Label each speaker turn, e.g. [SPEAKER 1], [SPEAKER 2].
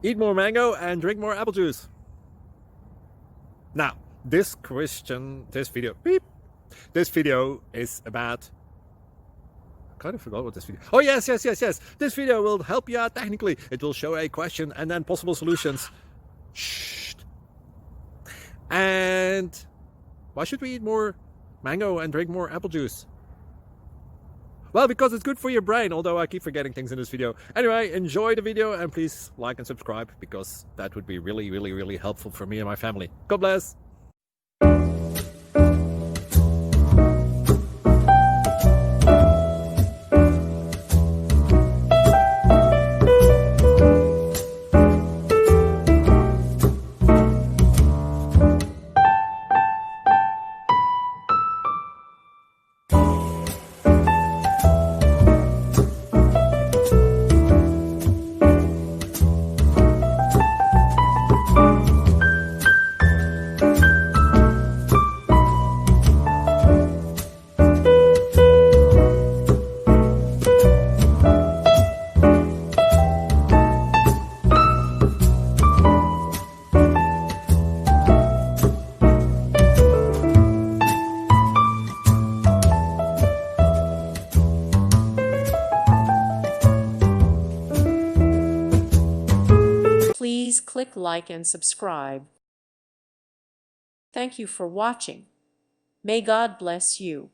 [SPEAKER 1] Eat more mango and drink more apple juice. Now, this video is about, I kind of forgot what this video. Oh, yes. This video will help you out technically. It will show a question and then possible solutions. Shh. And why should we eat more mango and drink more apple juice? Well, because it's good for your brain, although I keep forgetting things in this video. Anyway, enjoy the video and please like and subscribe, because that would be really helpful for me and my family. God bless.
[SPEAKER 2] Please click like and subscribe. Thank you for watching. May God bless you.